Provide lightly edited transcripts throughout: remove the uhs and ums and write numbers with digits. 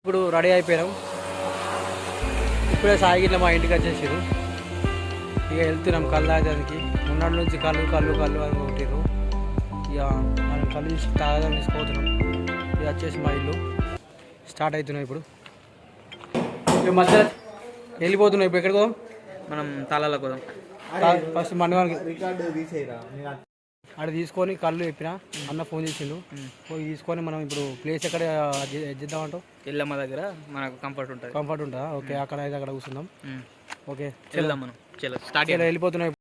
ఇప్పుడు రెడీ అయిపోయాం. ఇప్పుడే సాయిగిట్ల మా ఇంటికి వచ్చేసారు. ఇక వెళ్తున్నాం కళ్ళు తాగడానికి. మొన్నటి నుంచి కళ్ళు కళ్ళు కళ్ళు అని కొట్టిరు. ఇక మనం కళ్ళు తాగడానికి తీసుకుపోతున్నాం. ఇక వచ్చేసి మా ఇల్లు స్టార్ట్ అవుతున్నాం. ఇప్పుడు ఇక మధ్యలో వెళ్ళిపోతున్నాం. ఇప్పుడు ఎక్కడికి పోదాం? మనం తాళాలకు పోదాం. ఫస్ట్ మండవానికి రికార్డు తీసేయరా అక్కడ తీసుకొని కళ్ళు చెప్పిన అన్న ఫోన్ చేసిండు. పోయి తీసుకొని మనం ఇప్పుడు ప్లేస్ ఎక్కడ చేద్దామంటావు? ఎల్లమ్మ దగ్గర మనకు కంఫర్ట్ ఉంటుందా? ఓకే, అక్కడ అయితే అక్కడ కూర్చుందాం. ఓకే, వెళ్దాం మనం. స్టార్ట్ వెళ్ళిపోతున్నాం.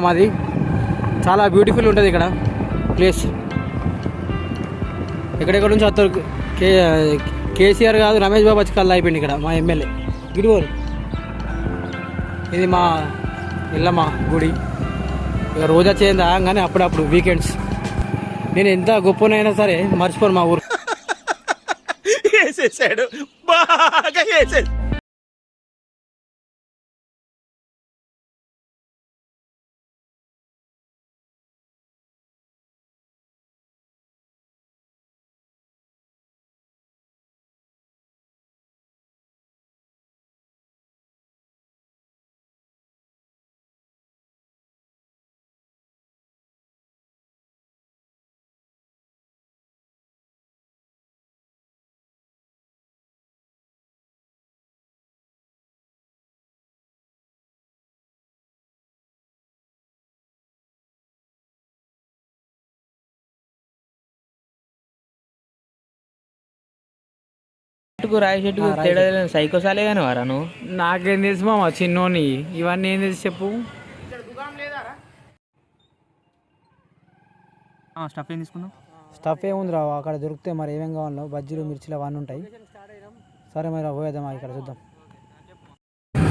మాది చాలా బ్యూటిఫుల్ ఉంటుంది ఇక్కడ ప్లేస్. ఎక్కడెక్కడ నుంచి వస్తారు. కేసీఆర్ కాదు, రమేష్ బాబు వచ్చి కళ్ళు అయిపోయింది ఇక్కడ. మా ఎమ్మెల్యే గిరివోరు. ఇది మా ఎల్లమ్మ గుడి. ఇక రోజు వచ్చేది కానీ అప్పుడప్పుడు వీకెండ్స్. నేను ఎంత గొప్పనైనా సరే మర్చిపోను మా ఊరు. వేసేసాడు బాగా వేసేసాడు. రాయి చెట్టు తేడా సైకో సాలే కానీ వారా నువ్వు. నాకేం తెలుసు మామ, చిన్నోని ఇవన్నీ ఏం తెలుసు చెప్పు. స్టఫ్ ఏం తీసుకుందాం? స్టఫ్ ఏముంది రావు, అక్కడ దొరికితే మరి ఏమేం కావాలో బజ్జీలు మిర్చిలు అవన్నీ ఉంటాయి. సరే మరి పోయేద్దాం, ఇక్కడ చూద్దాం.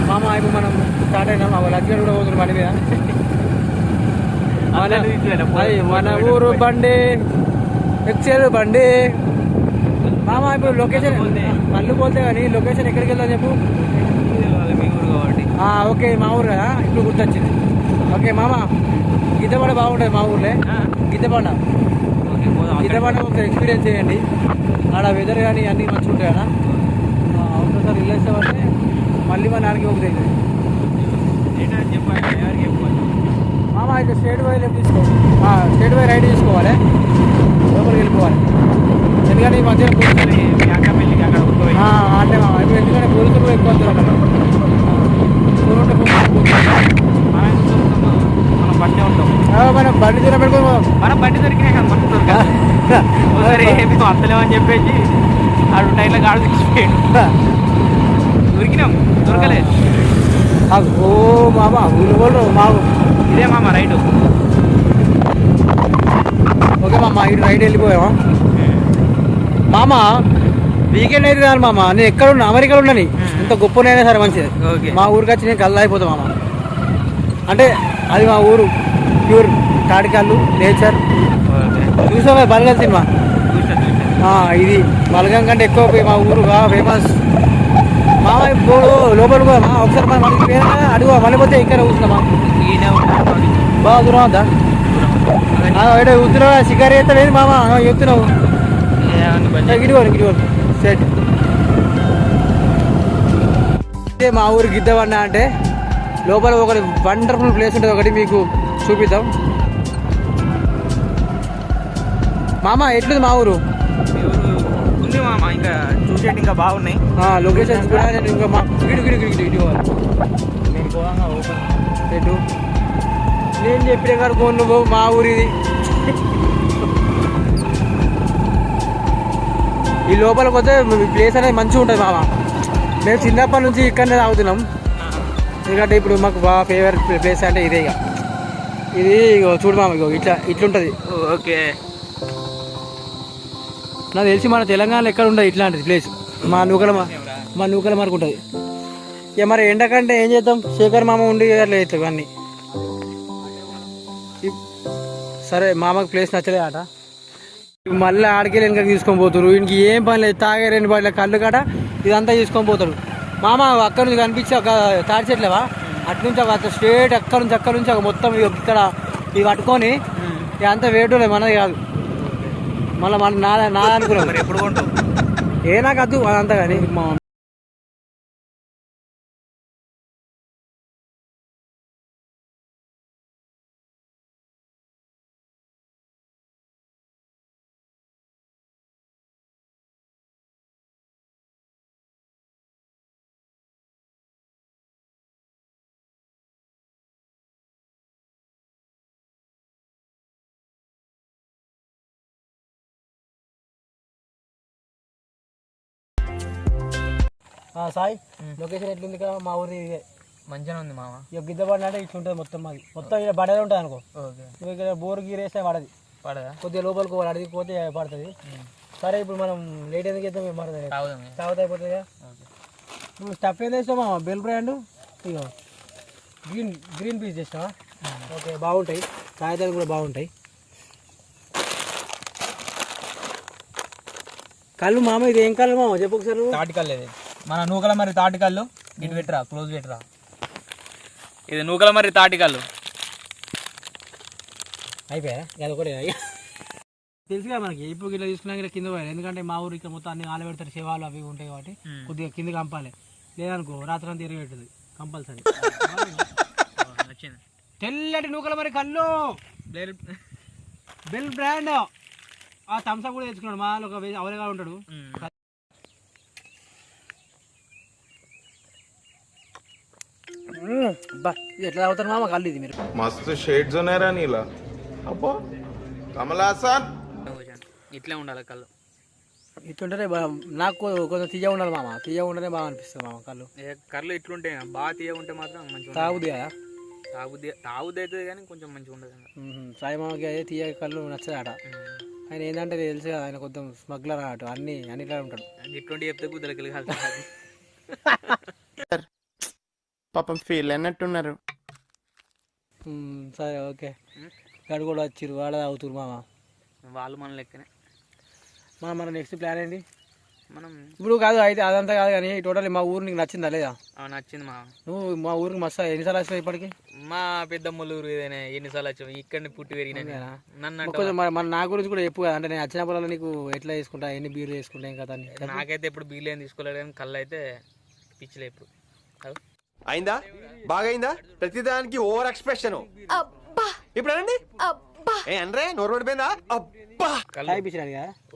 మామ ఇప్పుడు మనం స్టార్ట్ అయినాం. మా లగ్జరీ కూడా పోతున్నాం బండి మీద. మన ఊరు బండి ఎక్సెల్ బండి. మామ ఇప్పుడు లొకేషన్ కళ్ళు పోతే కానీ లొకేషన్ ఎక్కడికి వెళ్దాం చెప్పు. మీ ఊరు కాబట్టి. ఓకే, మా ఊరు కదా, ఇప్పుడు గుర్తొచ్చింది. ఓకే మామ, గిద్దబండ బాగుంటుంది మా ఊర్లో. గిద్దబండ ఒకసారి ఎక్స్పీరియన్స్ చేయండి. ఆడ వెదర్ కానీ అన్నీ మంచిగా ఉంటాయి కదా. ఒకసారి వెళ్ళేస్తామంటే మళ్ళీ మా నాన్నకి ఒకటి మామ అయితే స్టేట్ వై లెఫ్ట్ తీసుకోవాలి. స్టేట్ వై రైట్ తీసుకోవాలి, లోపలికి వెళ్ళిపోవాలి. ఎందుకంటే ఈ మధ్య అంటే ఇప్పుడు ఎందుకంటే పోలీసులు కూడా ఎక్కువ వస్తారు అక్కడ. మనం బండి తీర పెట్టుకొని మనం బండి దొరికినా కదా మనకు వస్తలేమని చెప్పేసి ఆడు టైర్లో గాడు తీసిపోయాడు. దొరికినాం, దొరకలేదు. ఓ మామ ఊరు మాకు ఇదే మామ రైట్. ఓకే మామ, ఇటు రైట్ వెళ్ళిపోయామా మామ. వీకెండ్ అయితే కాదు మామ, నేను ఎక్కడున్నా అమెరికాలో ఉన్నాను. ఇంత గొప్పనైనా సరే మంచిది. మా ఊరికి వచ్చి నేను కళ్ళు అయిపోతాం మామ. అంటే అది మా ఊరు ప్యూర్ తాడికాళ్ళు నేచర్. చూసావా బలగం సినిమా? ఇది బలగం కంటే ఎక్కువ మా ఊరుగా ఫేమస్ మామ. ఇప్పుడు లోపల ఒకసారి మనం అడుగు మళ్ళీ పోతే ఇక్కడ కూర్చున్నామా? బాగా దూరం అవుతా కూర్చున్నావా? షికారు చేస్తలేదు మామ, చెప్తున్నావు. గిరిగోరు సెట్. మా ఊరు గిద్దబండ అంటే లోపల ఒకటి వండర్ఫుల్ ప్లేస్ ఉంటుంది, ఒకటి మీకు చూపిద్దాం. మామ ఎట్లుంది మా ఊరు? ఉంది మామ, ఇంకా చూసేటి ఇంకా బాగున్నాయి లొకేషన్స్ కూడా. నేను ఇంకా మా ఇటు ఎటు నేను చెప్పిన కాదు ఫోన్ నువ్వు మా ఊరిది. ఈ లోపలికి వస్తే ప్లేస్ అనేది మంచిగా ఉంటుంది మామ. మేము చిన్నప్పటి నుంచి ఇక్కడనే తాగుతున్నాం, ఎందుకంటే ఇప్పుడు మాకు బాగా ఫేవరెట్ ప్లేస్ అంటే ఇదే. ఇక ఇది చూడు మామ, ఇగో ఇట్లుంటుంది. ఓకే, నాకు తెలిసి మన తెలంగాణలో ఎక్కడ ఉండదు ఇట్లాంటిది ప్లేస్. మా నూకల మార్కు ఉంటుంది. ఇక మరి ఎండకంటే ఏం చేద్దాం, శేఖర్ మామ ఉండి అట్లా చేస్తాం అన్నీ. సరే మామకు ప్లేస్ నచ్చలే ఆట, మళ్ళీ ఆడికెళ్ళి వెనక తీసుకొని పోతారు. ఇంక ఏం పని లేదు, తాగే 2 బాటిల కళ్ళు కాడ ఇదంతా తీసుకొని పోతాడు. మామ అక్కడ నుంచి కనిపించి ఒక తాడి చెట్లేవా, అటు నుంచి ఒక స్ట్రేట్ అక్కడ నుంచి ఒక మొత్తం ఇక్కడ ఇది పట్టుకొని ఇదంతా వేయటం మనది కాదు. మళ్ళీ నాది అనుకున్నాం. ఎప్పుడు కొంటావు? నాకు వద్దు అదంతా. కానీ మా సాయి లొకేషన్ ఎట్లుంది కదా మా ఊరి? ఇదే మంచిగా ఉంది మామ. ఇక గిద్దపడిన అంటే ఇట్లుంటుంది మొత్తం. మాది మొత్తం ఇక్కడ బడదే ఉంటుంది అనుకో. నువ్వు ఇక్కడ బోర్ గీరేస్తే పడది, కొద్దిగా లోపలికి పోవాలి, అడిగి పోతే పడుతుంది. సరే ఇప్పుడు మనం లేట్ ఎందుకు చేద్దాం, తాగుతా అయిపోతుంది కదా. నువ్వు స్టఫ్ ఏం చేస్తావు మామ? బెల్ బ్రాండ్ ఇగో గ్రీన్ పీస్ చేస్తావా? ఓకే, బాగుంటాయి, కాగితాలు కూడా బాగుంటాయి. కళ్ళు మామ ఇది ఏం కళ్ళు మామ చెప్పు ఒకసారి. తాటి కళ్ళు ఇది మన నూకల మరి తాటి కళ్ళు. ఇటు పెట్టరా, క్లోజ్ పెట్టరా. ఇది నూకల మరి తాటి కళ్ళు అయిపోయా. అది ఒకటే తెలుసుగా మనకి. ఇప్పుడు ఇట్లా తీసుకున్నాక కింద పోయాలి, ఎందుకంటే మా ఊరు ఇక్కడ మొత్తం అన్ని ఆల పెడతారు, శివాలు అవి ఉంటాయి కాబట్టి కొద్దిగా కింద కంపాలి. లేదనుకో రాత్రి అంతా తిరిగెట్టదు కంపల్సరీ. తెల్లటి నూకల మరి కళ్ళు బెల్ బ్రాండ్. ఆ థమ్సప్ కూడా తెచ్చుకున్నాడు మా ఒక అవరేగా ఉంటాడు. ఎట్లా అవుతారు మామ కళ్ళు? ఇది మీరు మస్తు షేడ్స్ ఉన్నాయరా నీలా. అబ్బో కమలాసన్ ఇట్లా ఉండాలి కళ్ళు. ఇట్లుంటేనే నాకు కొంచెం తీయ ఉండాలి మామ. తీయ ఉంటేనే బాగా అనిపిస్తుంది మామ కళ్ళు. కళ్ళు ఇట్లుంటే బాగా తీయ ఉంటే మాత్రం మంచిగా తాగుది కదా. తాగుది అవుతుంది కానీ కొంచెం మంచిగా ఉండదు. సాయి మామకి అదే తీయ కళ్ళు నచ్చదాట. ఆయన ఏంటంటే తెలుసు కదా, ఆయన కొంచెం స్మగ్లర్ అన్నట్టు, అన్నిట్లో ఉంటాడు. ఇటువంటి చెప్తే కుదరకి పాపం ఫీల్ అన్నట్టున్నారు. సరే ఓకే. గడు కూడా వచ్చిర్రు, వాడ తాగుతురు మామ. వాళ్ళు మన లెక్కనే. మన నెక్స్ట్ ప్లాన్ ఏంటి? మనం ఇప్పుడు కాదు అయితే అదంతా కాదు కానీ టోటల్ మా ఊరు నీకు నచ్చిందా లేదా? నచ్చింది మా. నువ్వు మా ఊరికి మస్తు ఎన్నిసార్లు వచ్చావు ఇప్పటికి? మా పెద్దమ్మల ఊరు ఇదేనే, ఎన్నిసార్లు వచ్చావు? ఇక్కడ పుట్టి పెరిగిన నన్ను కొంచెం మన నా గురించి కూడా చెప్పు కదా. అంటే నేను వచ్చిన పొలాల్లో నీకు ఎట్లా తీసుకుంటా, ఎన్ని బీర్లు తీసుకుంటా ఇంకా. నాకైతే ఇప్పుడు బీర్లు ఏం తీసుకోలేదు కానీ కళ్ళు అయితే పిచ్చిలే ఇప్పుడు. అయిందా? బాగైందా? ప్రతిదానికి ఓవర్ ఎక్స్ప్రెషన్. ఇప్పుడు అనండి అంటే నోరు పడిపోయిందా?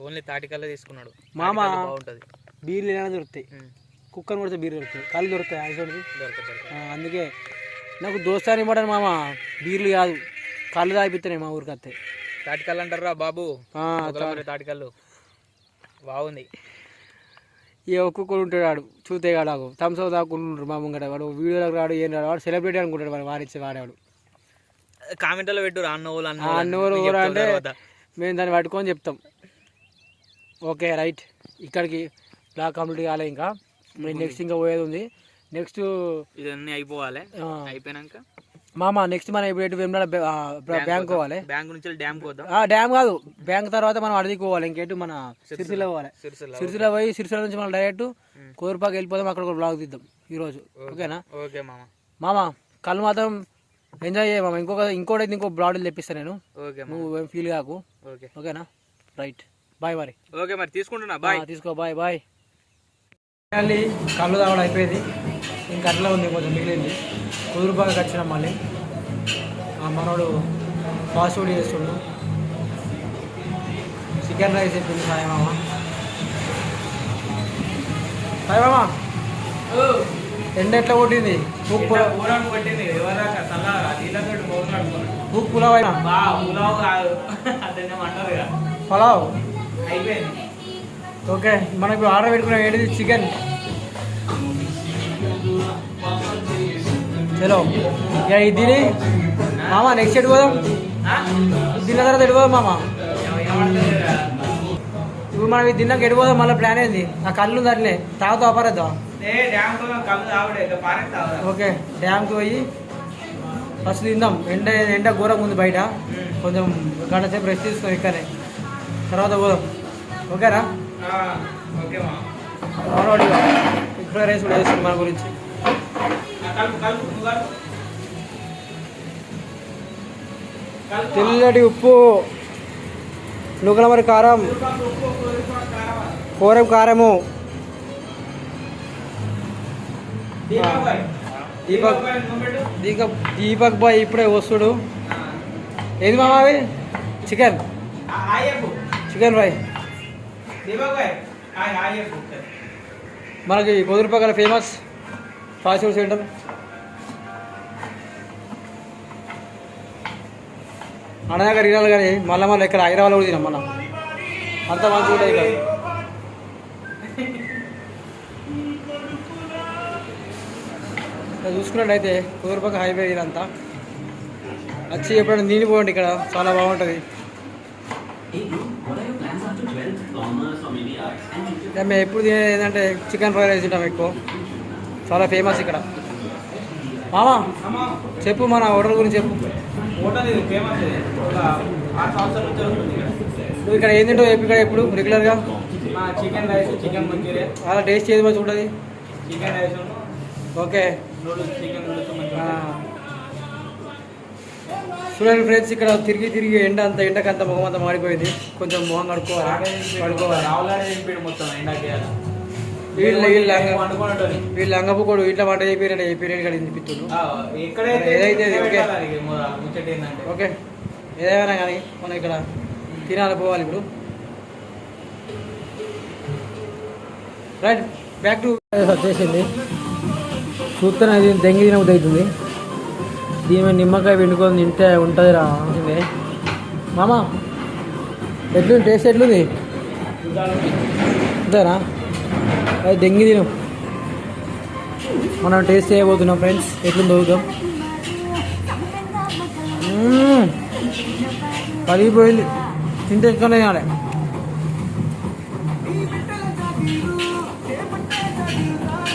ఓన్లీ తాటి కళ్ళే తీసుకున్నాడు మామ. బాగుంటది. బీర్లు ఏమైనా దొరుకుతాయి, కుక్కను కొడితే బీర్లు దొరుకుతాయి, కళ్ళు దొరుకుతాయి. అందుకే నాకు దోస్తాని ఇవ్వడానికి మామ బీర్లు కాదు కళ్ళు తాగిపిస్తున్నాయి మా ఊరికి వస్తాయి. తాటి కళ్ళు అంటారా బాబు? తాటి కళ్ళు బాగుంది. ఏ ఒక్కొక్కడు ఉంటాడు వాడు చూతేగాడు థమ్స్అప్ దాక్కుంటుంటాడు మా ముంగట. వాడు వీడియోలోకి రాడు, ఏం రాడు, వాడు సెలబ్రిటీ అనుకుంటాడు. వాడు వాడిచ్చే వాడేవాడు. కామెంట్లో పెట్టు అన్నోరు అంటే మేము దాన్ని పట్టుకొని చెప్తాం. Okay right. ఇక్కడికి బ్లాగ్ కంప్లీట్ కాలే, ఇంకా నెక్స్ట్ ఇంకా పోయేది ఉంది. నెక్స్ట్ ఇదన్నీ అయిపోవాలి. అయిపోయినాక మామ నెక్స్ట్ మనం ఇప్పుడు వేములవాడ బ్యాంక్ పోవాలి. బ్యాంక్ నుంచి డ్యామ్ పోదాం. డ్యామ్ కాదు, బ్యాంక్ తర్వాత మనం అడిగి పోవాలి. ఇంకేటు మన సిరిసిల్ల పోవాలి. సిరిసిల్ల పోయి సిరిసిల్ల నుంచి మనం డైరెక్ట్ కోరుపాకి వెళ్ళిపోదాం. అక్కడ ఒక బ్లాగ్ తీద్దాం ఈరోజు. ఓకేనా? ఓకే మామ కళ్ళు మాత్రం ఎంజాయ్ చేయ మామ. ఇంకోటి ఇంకో బ్లాగులు తెప్పిస్తాను నేను. నువ్వు ఏం ఫీల్ కాకు. ఓకేనా? రైట్. బాయ్ మరి. ఓకే మరి తీసుకుంటున్నా. బాయ్. తీసుకో. Bye bye. కళ్ళు తాగడం అయిపోయింది, ఇంకా అట్లా ఉంది, కొంచెం మిగిలింది. కుదురుపాకి వచ్చినాం మళ్ళీ. మనోడు ఫాస్ట్ ఫుడ్ చేస్తుండు. చికెన్ రైస్ చెప్పింది సాయి మామ. సాయి మామ ఎండ ఎట్లా కొట్టింది? పూక్ పులావ్ కొట్టింది ఎవరాక చల్లగా నీళ్ళతో మోసం అనుకున్నాను. పూక్ పులావ్ అయినా పులావ్ కాదు అదే అంటారు కదా పులావ్ అయిపోయింది. ఓకే మనకు ఆర్డర్ పెట్టుకున్నాం ఏంటిది? చికెన్. చలో ఇక ఇది తిని మామ నెక్స్ట్ ఎటు పోదాం? ఇది తిన్న తర్వాత ఎటు పోదాం మామ? ఇప్పుడు మనం ఇది తిన్నాక ఎటు పోదాం? మళ్ళీ ప్లాన్ ఏంది? ఆ కళ్ళు దాంట్లే తాగుతావు అపారేద్దాం. ఓకే డ్యామ్కి పోయి ఫస్ట్ తిందాం. ఎండ ఘోరంగా ఉంది బయట, కొంచెం గంట సేపు రెస్ట్ తీసుకో ఇక్కడే, తర్వాత పోదాం. ఓకేరా? ఇక్కడ రైస్ కూడా వేస్తుంది మన గురించి. తెల్లటి ఉప్పు, నువ్వుల మరి కారం, కూరం కారము. దీపక్ బాయ్ ఇప్పుడే వస్తుడు. ఏది మామ అవి? Chicken fry. మనకి కుదురుపక్కల ఫేమస్ ఫాస్ట్ ఫుడ్ సెంటర్. అన్నదాకా తినాలి కానీ మళ్ళీ ఇక్కడ హైదరాబాద్లో కూడా తినాం. మనం అంత మంచిగా ఉంటుంది ఇక్కడ. చూసుకున్నట్టయితే కుదురుపక్క హైవే ఇదంతా వచ్చి ఎప్పుడైనా నీళ్ళు పోండి, ఇక్కడ చాలా బాగుంటుంది. మేము ఎప్పుడు తినేది ఏంటంటే చికెన్ ఫ్రై రైస్ తింటాం ఎక్కువ, చాలా ఫేమస్ ఇక్కడ. మామా చెప్పు, మన హోటల్ గురించి చెప్పు. హోటల్ ఇది ఫేమస్, ఒక 6 సంవత్సరాల నుంచి ఉంటుంది. నువ్వు ఇక్కడ ఏం తింటావు ఇక్కడ ఎప్పుడు రెగ్యులర్గా? చికెన్ రైస్, చికెన్ మంచూరియా, అలా టేస్ట్ ఏది మంచిగా ఉంటుంది? Chicken rice, okay noodles, chicken noodles మంచిగా. చూడండి ఫ్రెండ్స్, ఇక్కడ తిరిగి ఎండకంత ముఖం అంతా మాడిపోయింది. కొంచెం మొహం కడుక్కోవాలి, పడుకోవాలి. మొత్తం ఎండాకి వీళ్ళు అంగపుకోడు ఇట్లా వంట చేయలేడు ఇక్కడ తినిపిస్తుడు. ఏదైతే ఓకే ఏదైనా కానీ మనం ఇక్కడ తినాలి, పోవాలి. ఇప్పుడు రైట్ బ్యాక్ టు వచ్చేసింది. చూస్తేనే అది దెంగి తినబుద్ధి అవుతుంది. దీని మీద నిమ్మకాయ పిండుకొని తింటే ఉంటుంది రా మంచిది. మామ ఎట్లుంది టేస్ట్? ఎట్లుంది? అంతేనా? అది దెంగి తిను. మనం టేస్ట్ చేయబోతున్నాం ఫ్రెండ్స్, ఎట్లుంది చూద్దాం. కలిగిపోయింది, తింటే ఇంకా తినాలి.